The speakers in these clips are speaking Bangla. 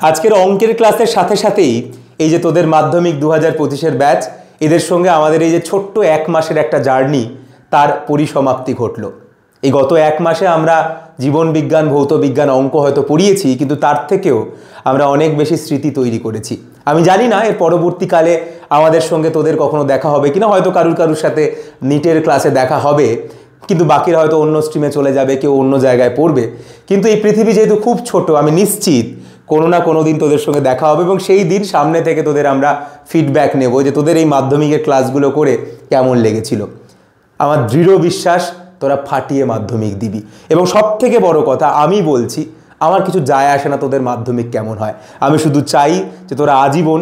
আজকের অঙ্কের ক্লাসের সাথে সাথেই এই যে তোদের মাধ্যমিক 2025-এর ব্যাচ, এদের সঙ্গে আমাদের এই যে ছোট্ট এক মাসের একটা জার্নি, তার পরিসমাপ্তি ঘটলো। এই গত এক মাসে আমরা জীবন বিজ্ঞান, ভৌত বিজ্ঞান, অঙ্ক হয়তো পড়িয়েছি, কিন্তু তার থেকেও আমরা অনেক বেশি স্মৃতি তৈরি করেছি। আমি জানি না এর পরবর্তীকালে আমাদের সঙ্গে তোদের কখনো দেখা হবে কিনা, হয়তো কারুর সাথে নিটের ক্লাসে দেখা হবে, কিন্তু বাকিরা হয়তো অন্য স্ট্রিমে চলে যাবে, কেউ অন্য জায়গায় পড়বে। কিন্তু এই পৃথিবী যেহেতু খুব ছোট, আমি নিশ্চিত কোনো না কোনো দিন তোদের সঙ্গে দেখা হবে, এবং সেই দিন সামনে থেকে তোদের আমরা ফিডব্যাক নেব যে তোদের এই মাধ্যমিকের ক্লাসগুলো করে কেমন লেগেছিল। আমার দৃঢ় বিশ্বাস তোরা ফাটিয়ে মাধ্যমিক দিবি, এবং সব থেকে বড় কথা আমি বলছি, আমার কিছু যায় আসে না তোদের মাধ্যমিক কেমন হয়। আমি শুধু চাই যে তোরা আজীবন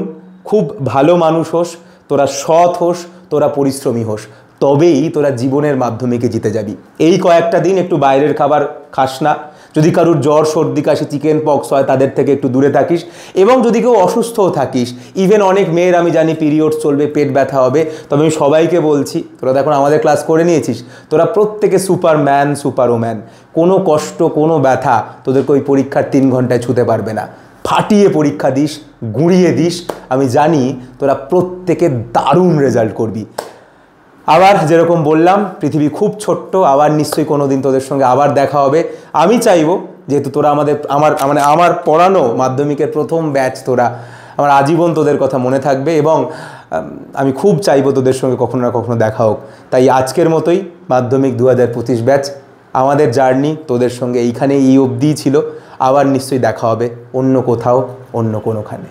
খুব ভালো মানুষ হোস, তোরা সৎ হোস, তোরা পরিশ্রমী হোস, তবেই তোরা জীবনের মাধ্যমিকে জিতে যাবি। এই কয়েকটা দিন একটু বাইরের খাবার খাস না, যদি কারুর জ্বর, সর্দি, কাশি, চিকেন পক্স হয় তাদের থেকে একটু দূরে থাকিস, এবং যদি কেউ অসুস্থও থাকিস, ইভেন অনেক মেয়ের আমি জানি পিরিয়ডস চলবে, পেট ব্যথা হবে, তবে আমি সবাইকে বলছি তোরা দেখুন আমাদের ক্লাস করে নিয়েছিস, তোরা প্রত্যেকে সুপারম্যান, সুপার ওম্যান। কোনো কষ্ট, কোনো ব্যথা তোদেরকে ওই পরীক্ষার 3 ঘন্টায় ছুতে পারবে না। ফাটিয়ে পরীক্ষা দিস, গুঁড়িয়ে দিস, আমি জানি তোরা প্রত্যেকে দারুণ রেজাল্ট করবি। আবার যেরকম বললাম, পৃথিবী খুব ছোট্ট, আবার নিশ্চয়ই কোনো দিন তোদের সঙ্গে আবার দেখা হবে। আমি চাইবো, যেহেতু তোরা আমার পড়ানো মাধ্যমিকের প্রথম ব্যাচ, তোরা আমার আজীবন তোদের কথা মনে থাকবে, এবং আমি খুব চাইবো তোদের সঙ্গে কখনো না কখনো দেখা হোক। তাই আজকের মতোই মাধ্যমিক 2025 ব্যাচ, আমাদের জার্নি তোদের সঙ্গে এইখানে এই অবধিই ছিল। আবার নিশ্চয়ই দেখা হবে অন্য কোথাও, অন্য কোনোখানে।